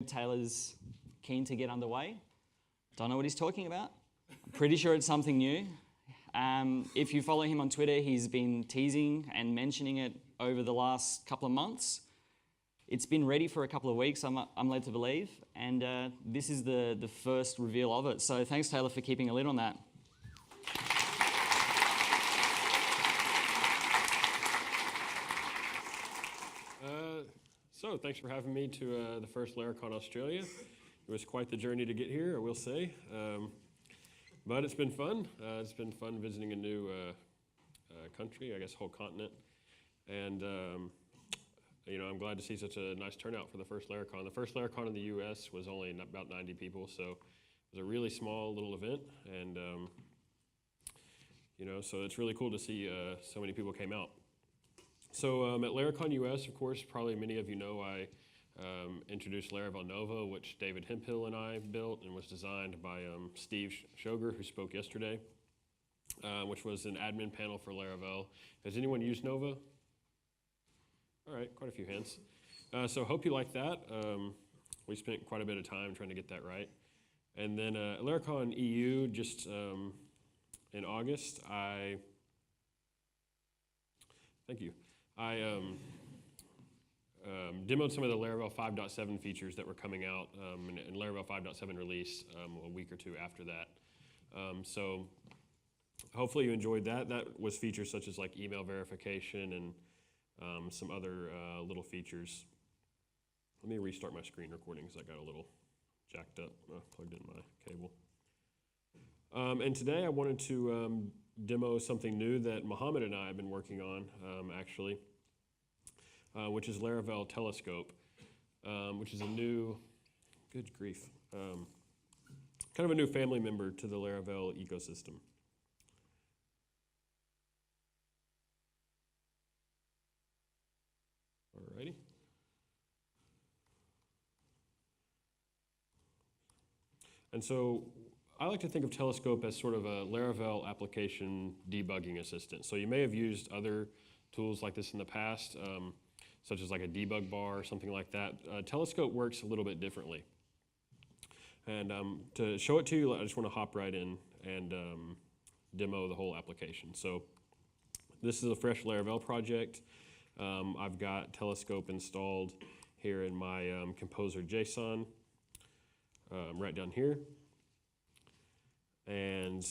Taylor's keen to get underway. Don't know what he's talking about. I'm pretty sure it's something new. If you follow him on Twitter, he's been teasing and mentioning it over the last couple of months. It's been ready for a couple of weeks, I'm led to believe, and this is the first reveal of it. So thanks, Taylor, for keeping a lid on that. So thanks for having me to the first Laracon Australia. It was quite the journey to get here, I will say. But it's been fun. It's been fun visiting a new country, I guess whole continent. And I'm glad to see such a nice turnout for the first Laracon. The first Laracon in the US was only about 90 people, so it was a really small little event. And so it's really cool to see so many people came out. So at Laracon US, of course, probably many of you know I introduced Laravel Nova, which David Hemphill and I built and was designed by Steve Shoger, who spoke yesterday, which was an admin panel for Laravel. Has anyone used Nova? All right, quite a few hands. So hope you like that. We spent quite a bit of time trying to get that right. And then at Laracon EU, just in August, thank you. I demoed some of the Laravel 5.7 features that were coming out in Laravel 5.7 release a week or two after that. So hopefully you enjoyed that. That was features such as like email verification and some other little features. Let me restart my screen recording because I got a little jacked up. Plugged in my cable. And today I wanted to demo something new that Mohamed and I have been working on, actually, which is Laravel Telescope, which is a new, good grief, kind of a new family member to the Laravel ecosystem. Alrighty. And so I like to think of Telescope as sort of a Laravel application debugging assistant. So you may have used other tools like this in the past, such as like a debug bar or something like that. Telescope works a little bit differently. And to show it to you, I just want to hop right in and demo the whole application. So this is a fresh Laravel project. I've got Telescope installed here in my Composer JSON right down here. And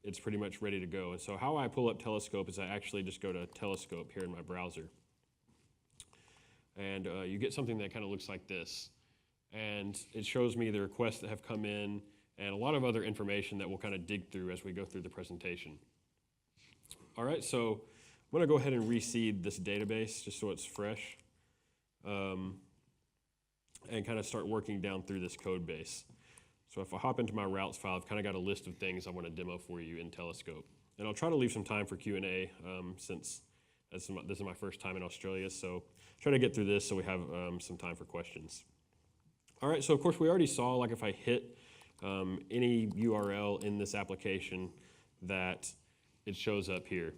it's pretty much ready to go. And so how I pull up Telescope is I actually just go to Telescope here in my browser. And you get something that kind of looks like this. And it shows me the requests that have come in and a lot of other information that we'll kind of dig through as we go through the presentation. All right, so I'm going to go ahead and reseed this database just so it's fresh and kind of start working down through this code base. So if I hop into my routes file, I've kind of got a list of things I want to demo for you in Telescope. And I'll try to leave some time for Q&A since this is my first time in Australia. So try to get through this so we have some time for questions. All right, so of course we already saw, like if I hit any URL in this application, that it shows up here.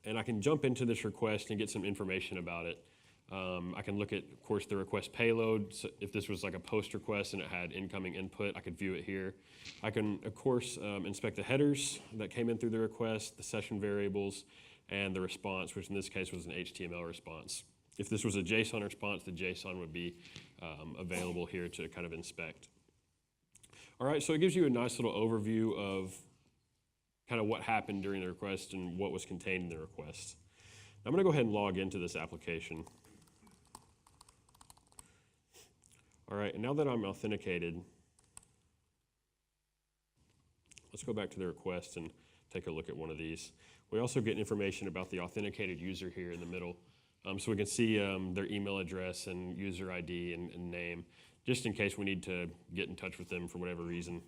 And I can jump into this request and get some information about it. I can look at, of course, the request payload. So if this was like a post request and it had incoming input, I could view it here. I can, of course, inspect the headers that came in through the request, the session variables, and the response, which in this case was an HTML response. If this was a JSON response, the JSON would be available here to kind of inspect. All right, so it gives you a nice little overview of kind of what happened during the request and what was contained in the request. I'm going to go ahead and log into this application. All right, and now that I'm authenticated, let's go back to the request and take a look at one of these. We also get information about the authenticated user here in the middle. So we can see their email address and user ID and name, just in case we need to get in touch with them for whatever reason.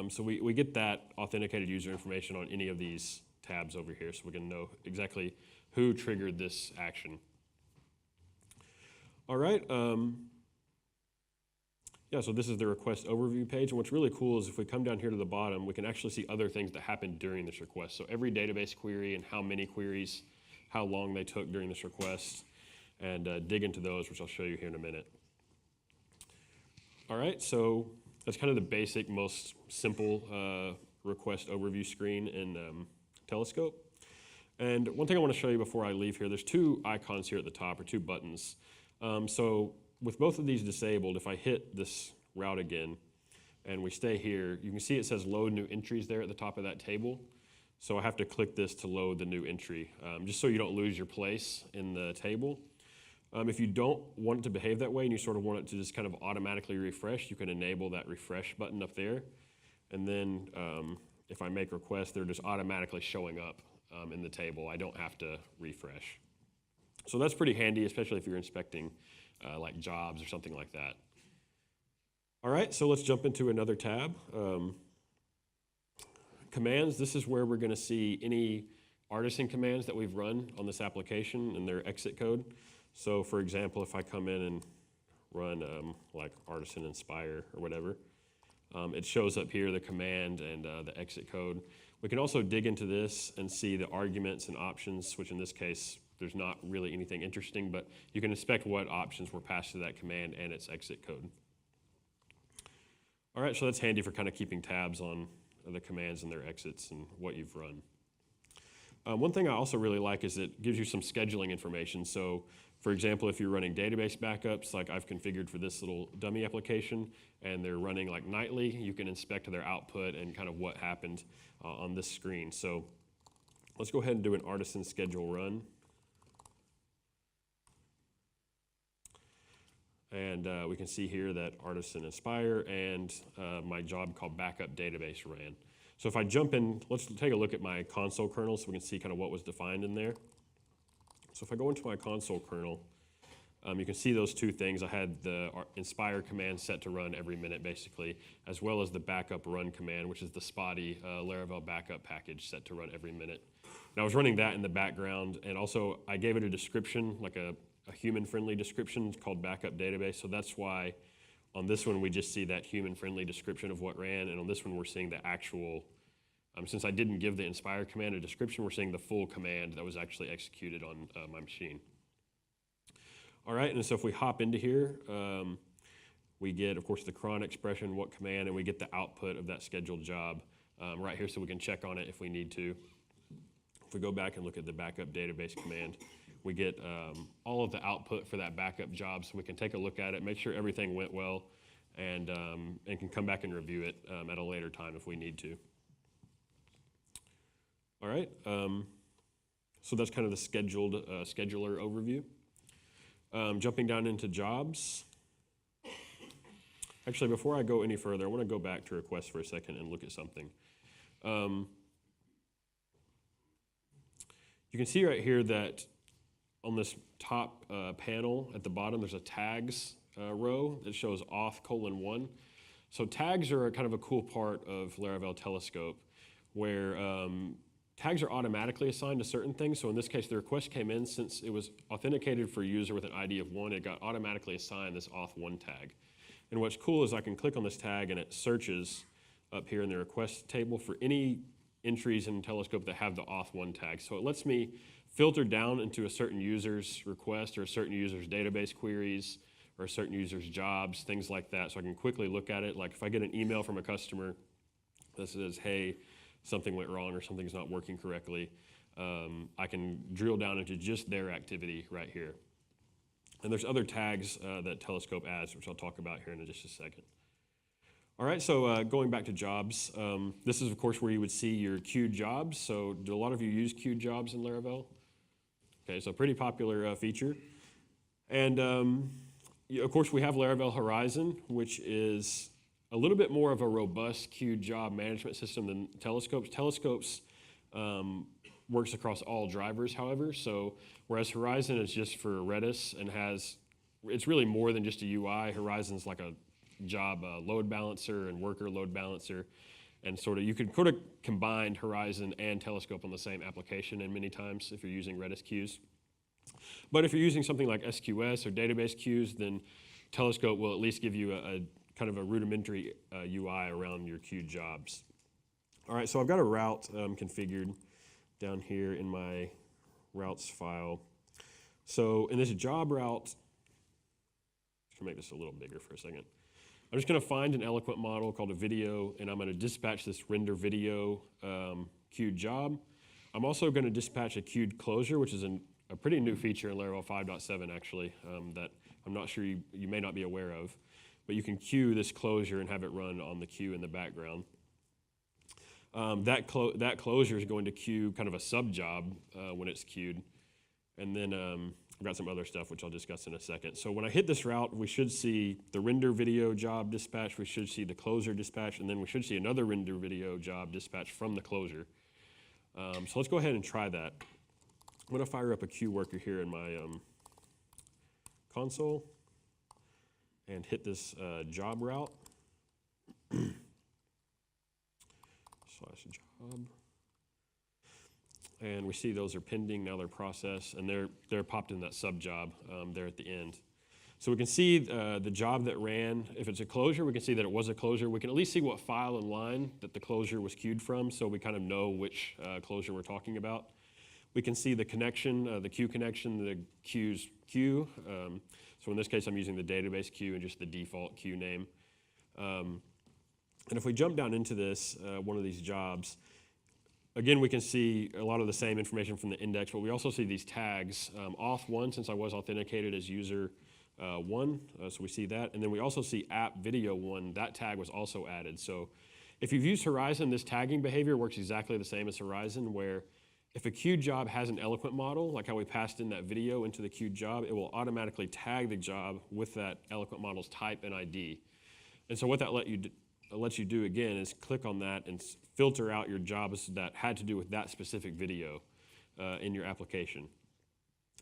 So we get that authenticated user information on any of these tabs over here, so we can know exactly who triggered this action. All right. Yeah, so this is the request overview page, and what's really cool is if we come down here to the bottom, we can actually see other things that happened during this request. So every database query and how many queries, how long they took during this request, and dig into those, which I'll show you here in a minute. All right, so that's kind of the basic, most simple request overview screen in Telescope. And one thing I want to show you before I leave here, there's two icons here at the top, or two buttons. So with both of these disabled, if I hit this route again and we stay here, you can see it says load new entries there at the top of that table. So I have to click this to load the new entry, just so you don't lose your place in the table. If you don't want it to behave that way and you sort of want it to just kind of automatically refresh, you can enable that refresh button up there. And then if I make requests, they're just automatically showing up in the table. I don't have to refresh. So that's pretty handy, especially if you're inspecting like jobs or something like that. All right, so let's jump into another tab. Commands, this is where we're going to see any artisan commands that we've run on this application and their exit code. So for example, if I come in and run like artisan inspire or whatever, it shows up here the command and the exit code. We can also dig into this and see the arguments and options, which in this case, there's not really anything interesting, but you can inspect what options were passed to that command and its exit code. All right, so that's handy for kind of keeping tabs on the commands and their exits and what you've run. One thing I also really like is it gives you some scheduling information. So for example, if you're running database backups, like I've configured for this little dummy application, and they're running like nightly, you can inspect their output and kind of what happened on this screen. So let's go ahead and do an artisan schedule run. And we can see here that artisan inspire and my job called backup database ran. So if I jump in, let's take a look at my console kernel so we can see kind of what was defined in there. So if I go into my console kernel, you can see those two things. I had the inspire command set to run every minute basically, as well as the backup run command, which is the spotty Laravel backup package set to run every minute. And I was running that in the background, and also I gave it a description, like a human-friendly description called backup database. So that's why on this one we just see that human-friendly description of what ran, and on this one we're seeing the actual, since I didn't give the inspire command a description, we're seeing the full command that was actually executed on my machine. All right, and so if we hop into here, we get, of course, the cron expression, what command, and we get the output of that scheduled job right here so we can check on it if we need to. If we go back and look at the backup database command, we get all of the output for that backup job, so we can take a look at it, make sure everything went well, and can come back and review it at a later time if we need to. All right, so that's kind of the scheduled scheduler overview. Jumping down into jobs. Actually, before I go any further, I want to go back to requests for a second and look at something. You can see right here that on this top panel at the bottom, there's a tags row that shows auth:1. So tags are kind of a cool part of Laravel Telescope, where tags are automatically assigned to certain things. So in this case, the request came in, since it was authenticated for a user with an ID of 1, it got automatically assigned this auth:1 tag. And what's cool is I can click on this tag and it searches up here in the request table for any entries in Telescope that have the auth:1 tag. So it lets me filter down into a certain user's request or a certain user's database queries or a certain user's jobs, things like that. So I can quickly look at it. Like if I get an email from a customer that says, hey, something went wrong or something's not working correctly, I can drill down into just their activity right here. And there's other tags that Telescope adds, which I'll talk about here in just a second. All right, so going back to jobs, this is of course where you would see your queued jobs. So do a lot of you use queued jobs in Laravel? Okay, so pretty popular feature. And of course we have Laravel Horizon, which is a little bit more of a robust queued job management system than Telescope's. Telescope's works across all drivers, however. So whereas Horizon is just for Redis and it's really more than just a UI. Horizon's like a job load balancer and worker load balancer, and you could sort of combine Horizon and Telescope on the same application, and many times if you're using Redis queues. But if you're using something like SQS or database queues, then Telescope will at least give you a kind of a rudimentary UI around your queued jobs. All right, so I've got a route configured down here in my routes file. So in this job route, let's make this a little bigger for a second. I'm just going to find an eloquent model called a video, and I'm going to dispatch this render video queued job. I'm also going to dispatch a queued closure, which is a pretty new feature in Laravel 5.7 actually, that I'm not sure you may not be aware of. But you can queue this closure and have it run on the queue in the background. That closure is going to queue kind of a sub job when it's queued. And then I've got some other stuff which I'll discuss in a second. So when I hit this route, we should see the render video job dispatch, we should see the closure dispatch, and then we should see another render video job dispatch from the closure. So let's go ahead and try that. I'm going to fire up a queue worker here in my console and hit this job route. /job. And we see those are pending, now they're processed, and they're popped in that sub job there at the end. So we can see the job that ran. If it's a closure, we can see that it was a closure. We can at least see what file and line that the closure was queued from, so we kind of know which closure we're talking about. We can see the connection, the queue connection, the queue's queue. So in this case, I'm using the database queue and just the default queue name. And if we jump down into this, one of these jobs, again, we can see a lot of the same information from the index, but we also see these tags. Auth1, since I was authenticated as user 1, so we see that. And then we also see app video 1, that tag was also added. So if you've used Horizon, this tagging behavior works exactly the same as Horizon, where if a queued job has an eloquent model, like how we passed in that video into the queued job, it will automatically tag the job with that eloquent model's type and ID. And so what that lets you do again is click on that and filter out your jobs that had to do with that specific video in your application.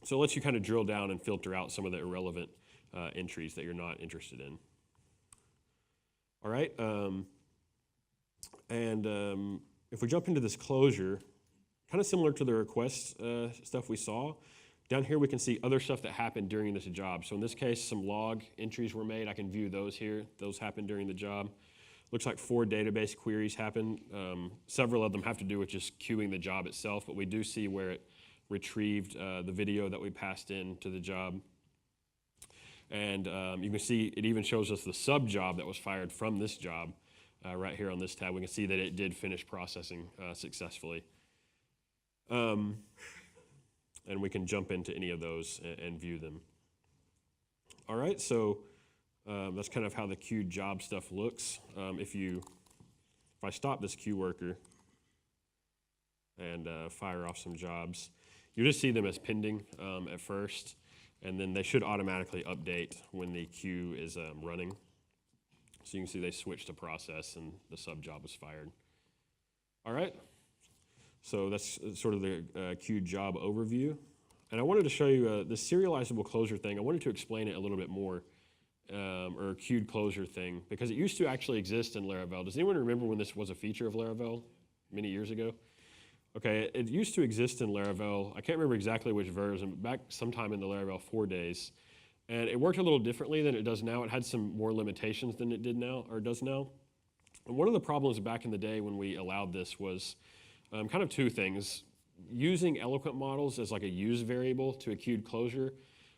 So it lets you kind of drill down and filter out some of the irrelevant entries that you're not interested in. All right, if we jump into this closure, kind of similar to the request stuff we saw, down here we can see other stuff that happened during this job. So in this case, some log entries were made. I can view those here. Those happened during the job. Looks like 4 database queries happened. Several of them have to do with just queuing the job itself, but we do see where it retrieved the video that we passed in to the job. And you can see it even shows us the sub job that was fired from this job right here on this tab. We can see that it did finish processing successfully. And we can jump into any of those and view them. All right, so that's kind of how the queued job stuff looks. If I stop this queue worker and fire off some jobs, you just see them as pending at first, and then they should automatically update when the queue is running. So you can see they switched to process and the sub job was fired. All right. So that's sort of the queued job overview. And I wanted to show you the serializable closure thing. I wanted to explain it a little bit more, or queued closure thing, because it used to actually exist in Laravel. Does anyone remember when this was a feature of Laravel many years ago? Okay, it used to exist in Laravel. I can't remember exactly which version, but back sometime in the Laravel 4 days. And it worked a little differently than it does now. It had some more limitations than it did now, or does now. And one of the problems back in the day when we allowed this was kind of 2 things. Using eloquent models as like a use variable to a queued closure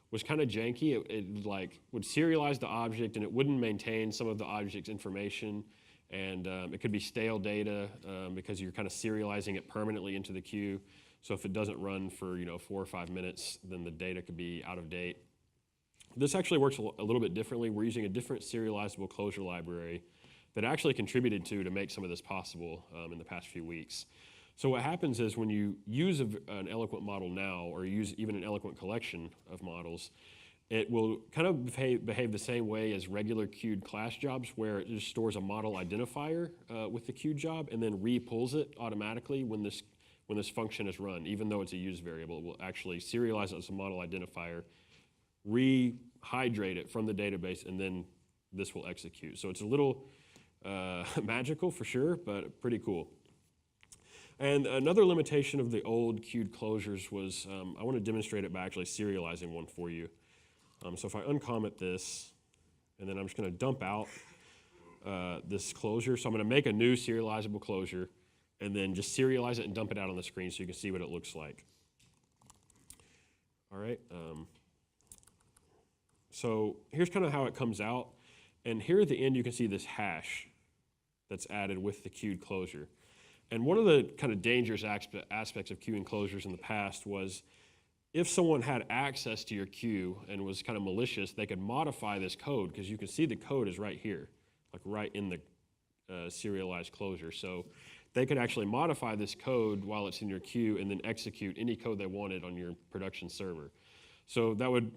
was kind of janky. It like would serialize the object and it wouldn't maintain some of the object's information, and it could be stale data because you're kind of serializing it permanently into the queue. So if it doesn't run for 4 or 5 minutes, then the data could be out of date. This actually works a little bit differently. We're using a different serializable closure library that actually contributed to make some of this possible in the past few weeks. So what happens is when you use an eloquent model now, or use even an eloquent collection of models, it will kind of behave the same way as regular queued class jobs, where it just stores a model identifier with the queued job and then re-pulls it automatically when this function is run. Even though it's a use variable, it will actually serialize it as a model identifier, rehydrate it from the database, and then this will execute. So it's a little magical for sure, but pretty cool. And another limitation of the old queued closures was, I want to demonstrate it by actually serializing one for you. So if I uncomment this, and then I'm just going to dump out this closure. So I'm going to make a new serializable closure, and then just serialize it and dump it out on the screen so you can see what it looks like. All right. So here's kind of how it comes out. And here at the end, you can see this hash that's added with the queued closure. And one of the kind of dangerous aspects of queuing closures in the past was if someone had access to your queue and was kind of malicious, they could modify this code, because you can see the code is right here, like right in the serialized closure. So they could actually modify this code while it's in your queue and then execute any code they wanted on your production server. So that would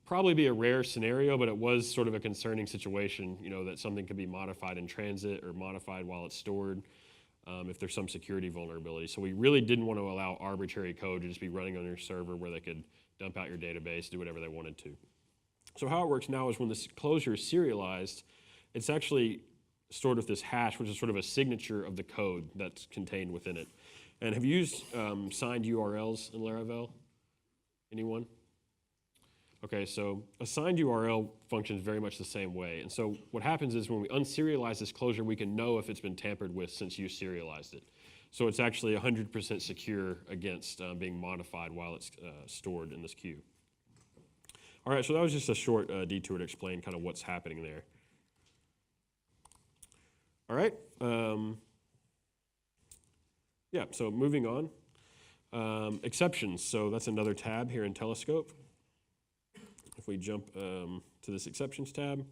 probably be a rare scenario, but it was sort of a concerning situation, you know, that something could be modified in transit or modified while it's stored if there's some security vulnerability. So we really didn't want to allow arbitrary code to just be running on your server where they could dump out your database, do whatever they wanted to. So how it works now is when this closure is serialized, it's actually stored with this hash, which is sort of a signature of the code that's contained within it. And have you used signed URLs in Laravel? Anyone? Okay, so a signed URL functions very much the same way. And so what happens is when we unserialize this closure, we can know if it's been tampered with since you serialized it. So it's actually 100% secure against being modified while it's stored in this queue. All right, so that was just a short detour to explain kind of what's happening there. All right. Yeah, so moving on. Exceptions, so that's another tab here in Telescope. If we jump to this exceptions tab,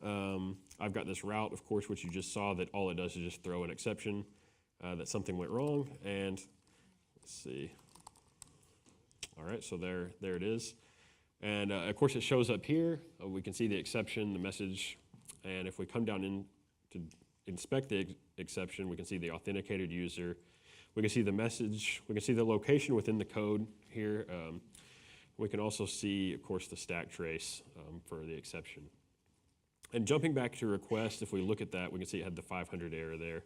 I've got this route, of course, which you just saw, that all it does is just throw an exception that something went wrong. And let's see. All right, so there it is. And of course, it shows up here. We can see the exception, the message. And if we come down in to inspect the exception, we can see the authenticated user. We can see the message. We can see the location within the code here. We can also see, of course, the stack trace for the exception. And jumping back to request, if we look at that, we can see it had the 500 error there.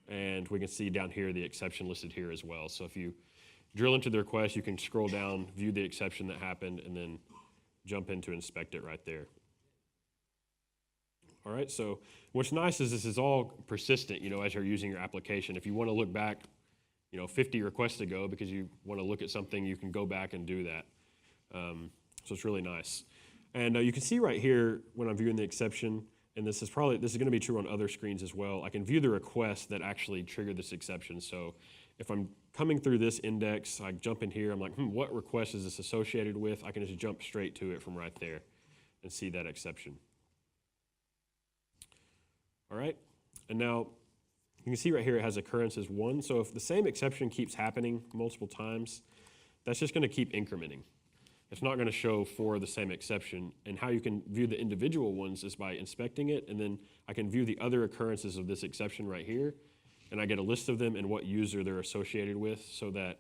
And we can see down here the exception listed here as well. So if you drill into the request, you can scroll down, view the exception that happened, and then jump in to inspect it right there. All right, so what's nice is this is all persistent, you know, as you're using your application. If you want to look back, you know, 50 requests ago because you want to look at something, you can go back and do that. So it's really nice. And you can see right here when I'm viewing the exception, and this is going to be true on other screens as well, I can view the requests that actually trigger this exception. So if I'm coming through this index, I jump in here, I'm like, what request is this associated with? I can just jump straight to it from right there and see that exception. All right, and now you can see right here it has occurrences 1. So if the same exception keeps happening multiple times, that's just going to keep incrementing. It's not going to show 4 of the same exception. And how you can view the individual ones is by inspecting it, and then I can view the other occurrences of this exception right here, and I get a list of them and what user they're associated with, so that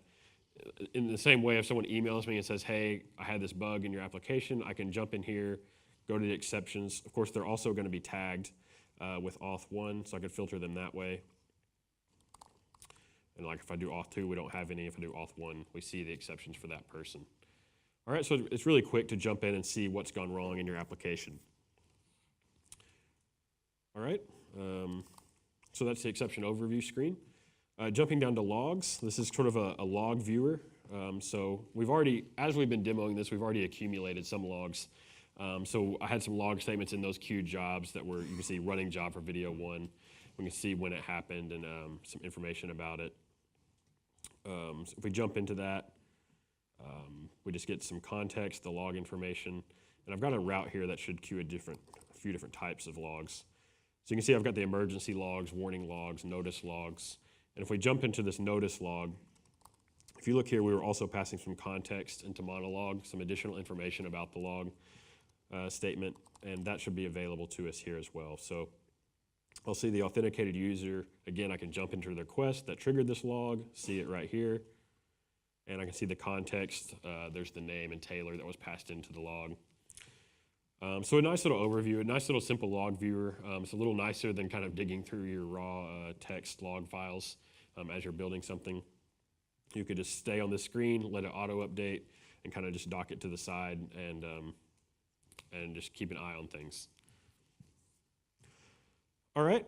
in the same way if someone emails me and says, hey, I had this bug in your application, I can jump in here, go to the exceptions. Of course, they're also going to be tagged with auth1, so I could filter them that way. And like if I do auth2, we don't have any. If I do auth1, we see the exceptions for that person. All right, so it's really quick to jump in and see what's gone wrong in your application. All right, so that's the exception overview screen. Jumping down to logs, this is sort of a log viewer. So we've already, as we've been demoing this, we've already accumulated some logs. So I had some log statements in those queued jobs that were, you can see running job for video 1. We can see when it happened and some information about it. So if we jump into that, we just get some context, the log information. And I've got a route here that should queue a few different types of logs. So you can see I've got the emergency logs, warning logs, notice logs. And if we jump into this notice log, if you look here, we were also passing some context into monologue, some additional information about the log statement, and that should be available to us here as well. So I'll see the authenticated user. Again, I can jump into the request that triggered this log, see it right here, and I can see the context. There's the name and Taylor that was passed into the log. So a nice little overview, a nice little simple log viewer. It's a little nicer than kind of digging through your raw text log files as you're building something. You could just stay on the screen, let it auto update, and kind of just dock it to the side and just keep an eye on things. All right,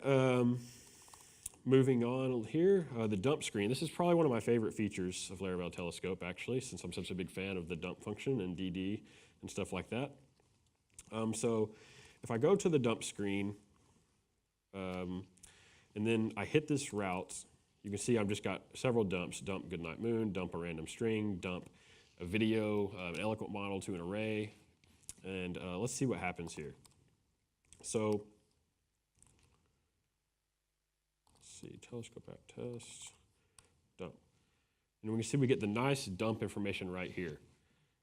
moving on here, the dump screen. This is probably one of my favorite features of Laravel Telescope, actually, since I'm such a big fan of the dump function and DD and stuff like that. So if I go to the dump screen, and then I hit this route, you can see I've just got several dumps: dump goodnight moon, dump a random string, dump a video, an eloquent model to an array, and let's see what happens here. So, let's see, telescope app test, dump. And we can see we get the nice dump information right here.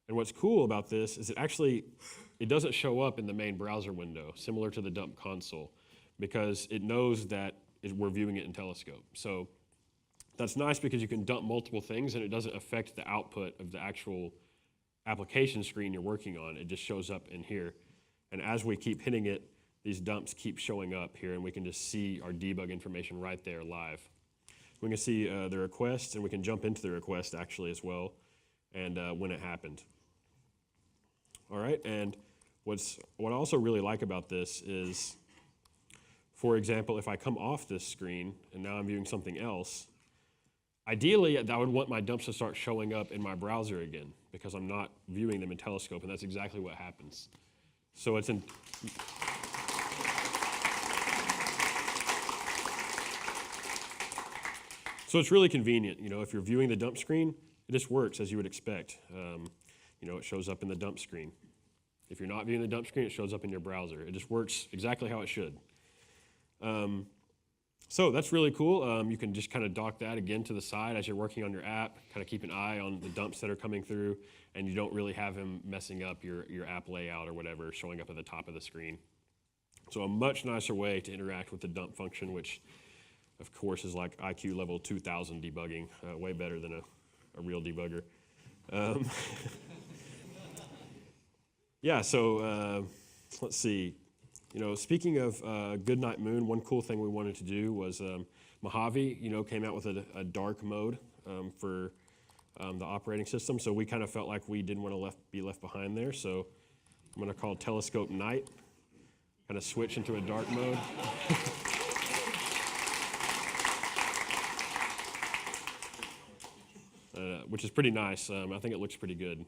And what's cool about this is it doesn't show up in the main browser window, similar to the dump console, because it knows that we're viewing it in Telescope. So that's nice because you can dump multiple things and it doesn't affect the output of the actual application screen you're working on. It just shows up in here. And as we keep hitting it, these dumps keep showing up here, and we can just see our debug information right there live. We can see the request, and we can jump into the request actually as well, and when it happened. All right, and what I also really like about this is, for example, if I come off this screen and now I'm viewing something else, ideally I would want my dumps to start showing up in my browser again because I'm not viewing them in Telescope, and that's exactly what happens. So it's in. So it's really convenient. If you're viewing the dump screen, it just works as you would expect. It shows up in the dump screen. If you're not viewing the dump screen, it shows up in your browser. It just works exactly how it should. So that's really cool. You can just kind of dock that again to the side as you're working on your app, kind of keep an eye on the dumps that are coming through, and you don't really have them messing up your app layout or whatever, showing up at the top of the screen. So a much nicer way to interact with the dump function, which of course is like IQ level 2000 debugging, way better than a real debugger. Yeah, so let's see. Speaking of Goodnight Moon, one cool thing we wanted to do was Mojave, came out with a dark mode for the operating system. So we kind of felt like we didn't want to be left behind there. So I'm going to call Telescope Night, kind of switch into a dark mode. Which is pretty nice. I think it looks pretty good.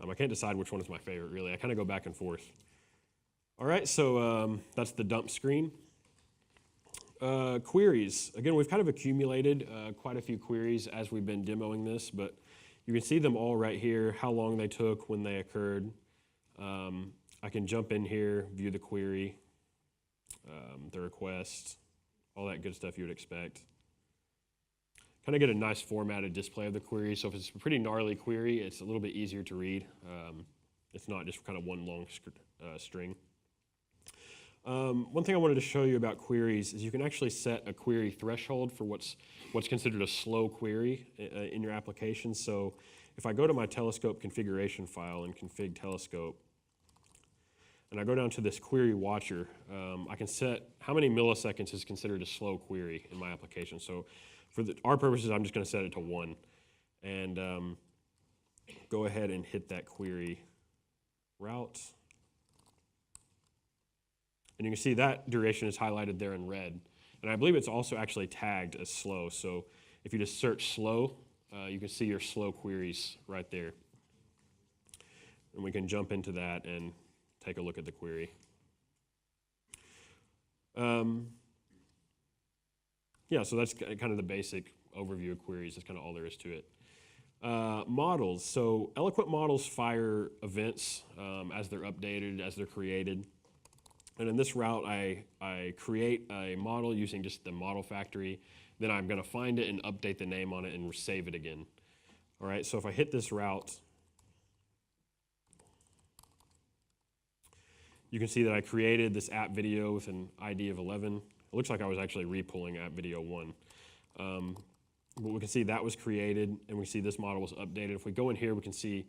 I can't decide which one is my favorite, really. I kind of go back and forth. All right, so that's the dump screen. Queries. Again, we've kind of accumulated quite a few queries as we've been demoing this, but you can see them all right here, how long they took, when they occurred. I can jump in here, view the query, the request, all that good stuff you would expect. Kind of get a nice formatted display of the query. So if it's a pretty gnarly query, it's a little bit easier to read. It's not just kind of one long string. One thing I wanted to show you about queries is you can actually set a query threshold for what's considered a slow query in your application. So if I go to my Telescope configuration file in config Telescope, and I go down to this query watcher, I can set how many milliseconds is considered a slow query in my application. So for our purposes, I'm just going to set it to 1, and go ahead and hit that query route. And you can see that duration is highlighted there in red. And I believe it's also actually tagged as slow. So if you just search slow, you can see your slow queries right there. And we can jump into that and take a look at the query. Yeah, so that's kind of the basic overview of queries. That's kind of all there is to it. Models. So eloquent models fire events as they're updated, as they're created. And in this route, I create a model using just the model factory. Then I'm going to find it and update the name on it and save it again. All right, so if I hit this route, you can see that I created this app video with an ID of 11. It looks like I was actually repulling app video 1. But we can see that was created, and we see this model was updated. If we go in here, we can see,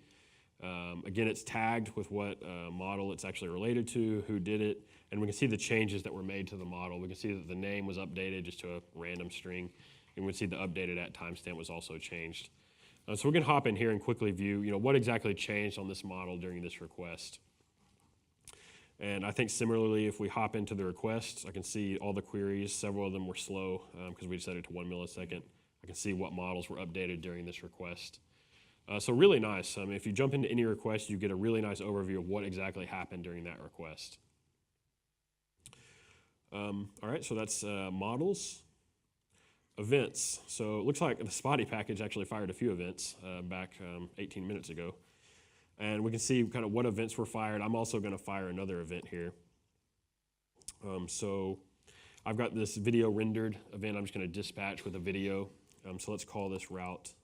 again, it's tagged with what model it's actually related to, who did it, and we can see the changes that were made to the model. We can see that the name was updated just to a random string, and we can see the updated at timestamp was also changed. So we're going to hop in here and quickly view, what exactly changed on this model during this request. And I think similarly, if we hop into the requests, I can see all the queries. Several of them were slow because we set it to 1 millisecond. I can see what models were updated during this request. So really nice. If you jump into any request, you get a really nice overview of what exactly happened during that request. All right, so that's models. Events. So it looks like the Spotty package actually fired a few events back 18 minutes ago. And we can see kind of what events were fired. I'm also going to fire another event here. So I've got this video rendered event I'm just going to dispatch with a video. So let's call this route.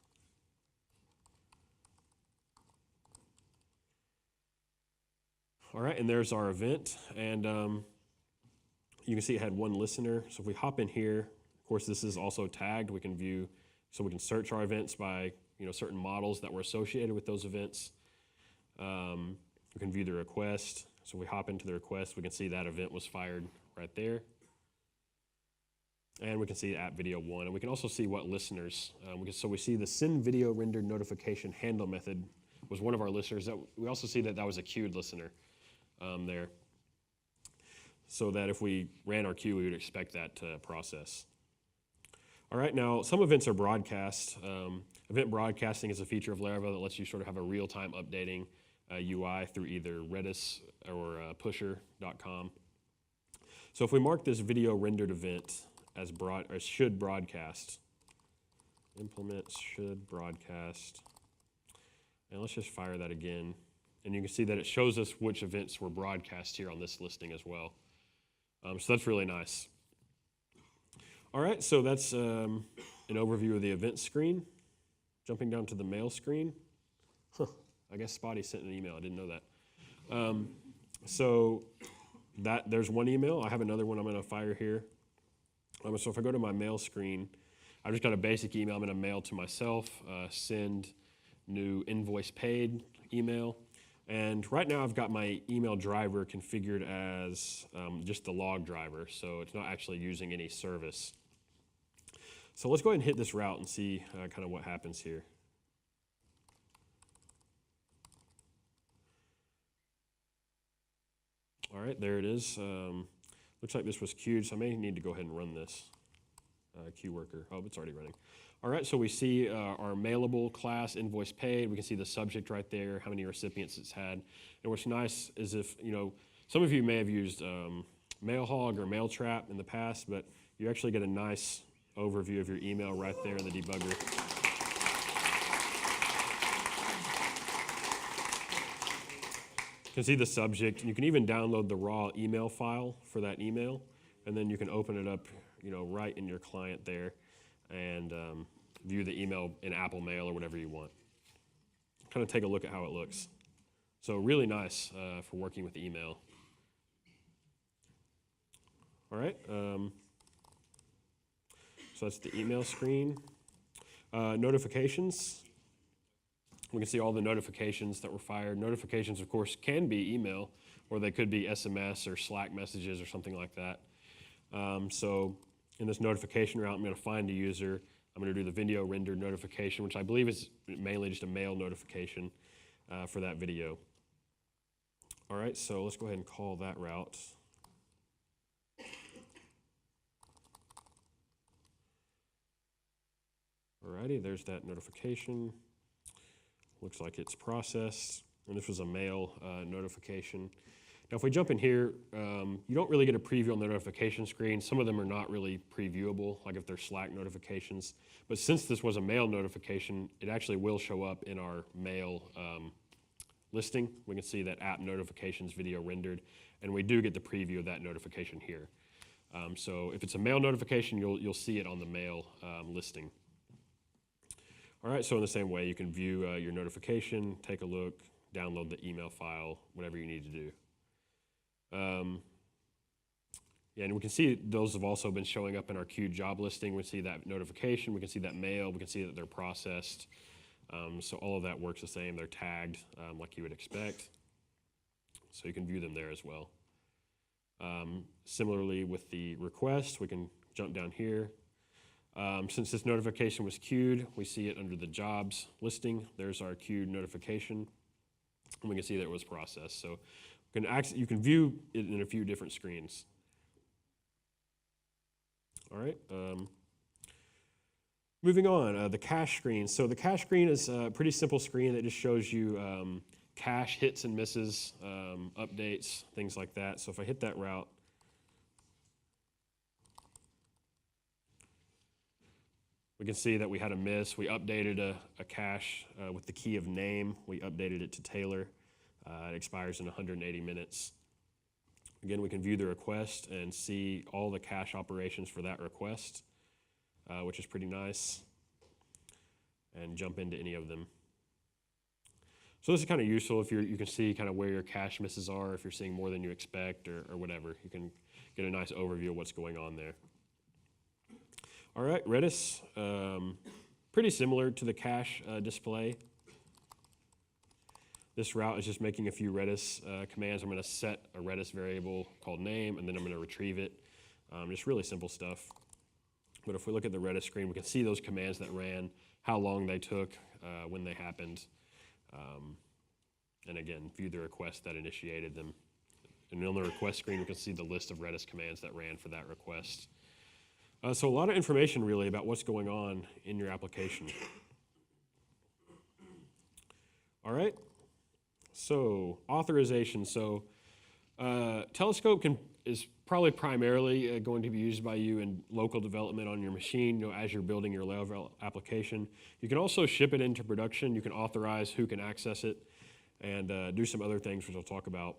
All right, and there's our event. And you can see it had one listener. So if we hop in here, of course, this is also tagged. We can view, so we can search our events by certain models that were associated with those events. We can view the request. So we hop into the request. We can see that event was fired right there. And we can see app video 1. And we can also see what listeners. So we see the send video rendered notification handle method was one of our listeners. We also see that that was a queued listener there. So that if we ran our queue, we would expect that to process. All right, now some events are broadcast. Event broadcasting is a feature of Laravel that lets you sort of have a real-time updating UI through either Redis or pusher.com. So if we mark this video rendered event as should broadcast, implement should broadcast, and let's just fire that again. And you can see that it shows us which events were broadcast here on this listing as well. So that's really nice. All right, so that's an overview of the event screen. Jumping down to the mail screen. I guess Spotty sent an email. I didn't know that. So there's one email. I have another one I'm going to fire here. So if I go to my mail screen, I've just got a basic email I'm going to mail to myself, send new invoice paid email. And right now I've got my email driver configured as just the log driver, so it's not actually using any service. So let's go ahead and hit this route and see kind of what happens here. All right, there it is. Looks like this was queued, so I may need to go ahead and run this queue worker. Oh, it's already running. All right, so we see our mailable class, invoice paid. We can see the subject right there, how many recipients it's had. And what's nice is if, some of you may have used MailHog or MailTrap in the past, but you actually get a nice overview of your email right there in the debugger. You can see the subject. You can even download the raw email file for that email, and then you can open it up, right in your client there, and view the email in Apple Mail or whatever you want. Kind of take a look at how it looks. So really nice for working with email. All right. So that's the email screen. Notifications. We can see all the notifications that were fired. Notifications, of course, can be email, or they could be SMS or Slack messages or something like that. So in this notification route, I'm going to find a user. I'm going to do the video render notification, which I believe is mainly just a mail notification for that video. All right, so let's go ahead and call that route. Alrighty, there's that notification. Looks like it's processed, and this was a mail notification. Now, if we jump in here, you don't really get a preview on the notification screen. Some of them are not really previewable, like if they're Slack notifications. But since this was a mail notification, it actually will show up in our mail listing. We can see that app notifications video rendered, and we do get the preview of that notification here. So if it's a mail notification, you'll see it on the mail listing. All right, so in the same way, you can view your notification, take a look, download the email file, whatever you need to do. Yeah, and we can see those have also been showing up in our queued job listing. We see that notification, we can see that mail, we can see that they're processed. So all of that works the same. They're tagged like you would expect. So you can view them there as well. Similarly with the request, we can jump down here. Since this notification was queued, we see it under the jobs listing. There's our queued notification, and we can see that it was processed. So you can view it in a few different screens. All right. Moving on, the cache screen. So the cache screen is a pretty simple screen that just shows you cache hits and misses, updates, things like that. So if I hit that route, We can see that we had a miss. We updated a cache with the key of name. We updated it to Taylor. It expires in 180 minutes. Again, we can view the request and see all the cache operations for that request, which is pretty nice, and jump into any of them. So this is kind of useful if you can see kind of where your cache misses are, if you're seeing more than you expect or whatever. You can get a nice overview of what's going on there. All right, Redis, pretty similar to the cache display. This route is just making a few Redis commands. I'm going to set a Redis variable called name, and then I'm going to retrieve it. Just really simple stuff. But if we look at the Redis screen, we can see those commands that ran, how long they took, when they happened, and again, view the request that initiated them. And on the request screen, we can see the list of Redis commands that ran for that request. So a lot of information really about what's going on in your application. All right, so authorization. So Telescope is probably primarily going to be used by you in local development on your machine, as you're building your Laravel application. You can also ship it into production. You can authorize who can access it and do some other things, which I'll talk about.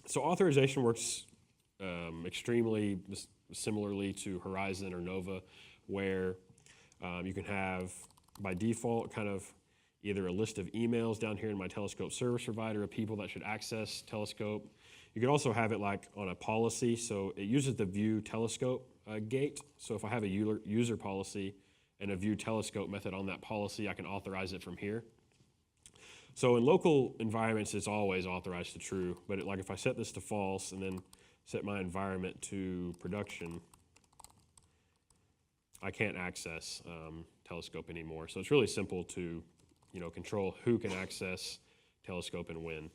So authorization works extremely similarly to Horizon or Nova, where you can have, by default, kind of either a list of emails down here in my Telescope service provider of people that should access Telescope. You can also have it like on a policy, so it uses the view Telescope gate. So if I have a user policy and a view Telescope method on that policy, I can authorize it from here. So in local environments, it's always authorized to true, but like if I set this to false and then set my environment to production, I can't access Telescope anymore. So it's really simple to control who can access Telescope and when.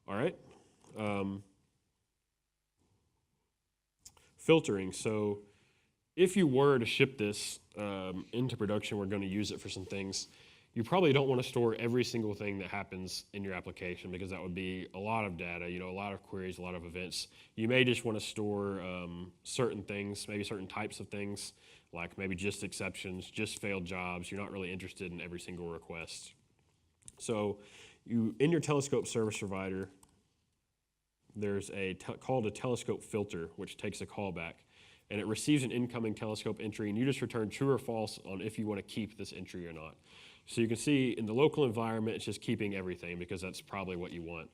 All right. Filtering. So if you were to ship this into production, we're going to use it for some things. You probably don't want to store every single thing that happens in your application because that would be a lot of data, a lot of queries, a lot of events. You may just want to store certain things, maybe certain types of things, like maybe just exceptions, just failed jobs. You're not really interested in every single request. So in your Telescope service provider, there's called a Telescope filter, which takes a callback. And it receives an incoming Telescope entry, and you just return true or false on if you want to keep this entry or not. So you can see in the local environment, it's just keeping everything because that's probably what you want.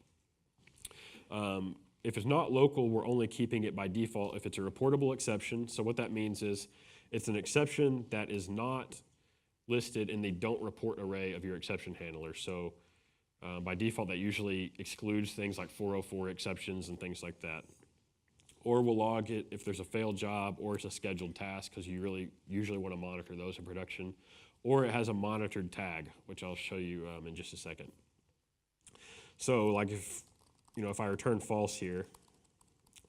If it's not local, we're only keeping it by default if it's a reportable exception. So what that means is it's an exception that is not listed in the don't report array of your exception handler. So by default, that usually excludes things like 404 exceptions and things like that. Or we'll log it if there's a failed job or it's a scheduled task, because you really usually want to monitor those in production. Or it has a monitored tag, which I'll show you in just a second. So like if I return false here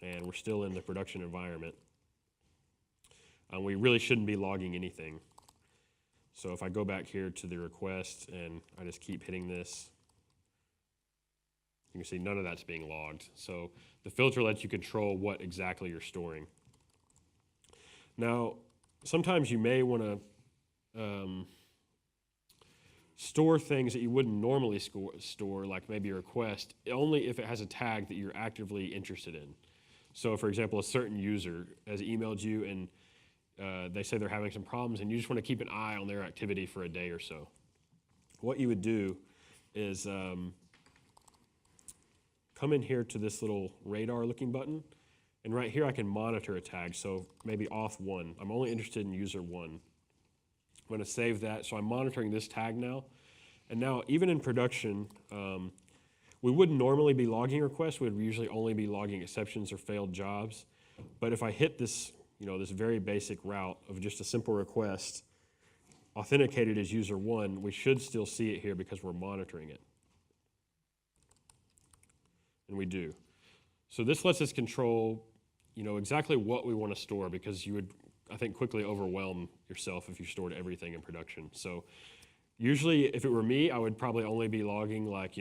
and we're still in the production environment, we really shouldn't be logging anything. So if I go back here to the request and I just keep hitting this, you can see none of that's being logged. So the filter lets you control what exactly you're storing. Now, sometimes you may want to store things that you wouldn't normally store, like maybe a request, only if it has a tag that you're actively interested in. So for example, a certain user has emailed you and they say they're having some problems and you just want to keep an eye on their activity for a day or so. What you would do is come in here to this little radar looking button, and right here I can monitor a tag, so maybe auth1. I'm only interested in user 1. I'm going to save that, so I'm monitoring this tag now. And now, even in production, we wouldn't normally be logging requests. We would usually only be logging exceptions or failed jobs. But if I hit this, this very basic route of just a simple request, authenticated as user 1, we should still see it here because we're monitoring it. And we do. So this lets us control, exactly what we want to store, because you would, I think, quickly overwhelm yourself if you stored everything in production. So Usually, if it were me, I would probably only be logging like,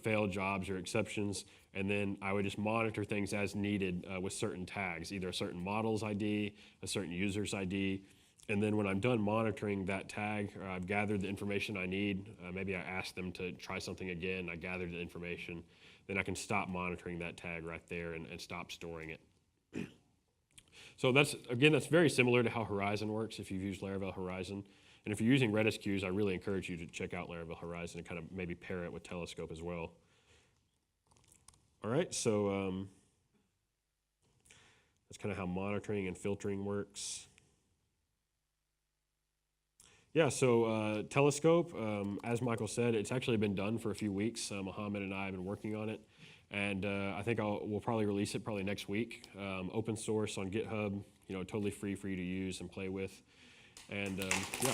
failed jobs or exceptions, and then I would just monitor things as needed with certain tags, either a certain model's ID, a certain user's ID, and then when I'm done monitoring that tag, or I've gathered the information I need, maybe I asked them to try something again, I gathered the information, then I can stop monitoring that tag right there and stop storing it. So that's very similar to how Horizon works if you've used Laravel Horizon. And if you're using Redis queues, I really encourage you to check out Laravel Horizon and kind of maybe pair it with Telescope as well. All right, so that's kind of how monitoring and filtering works. Yeah, so Telescope, as Michael said, it's actually been done for a few weeks. Mohamed and I have been working on it. And I think we'll probably release it probably next week. Open source on GitHub, totally free for you to use and play with. And yeah.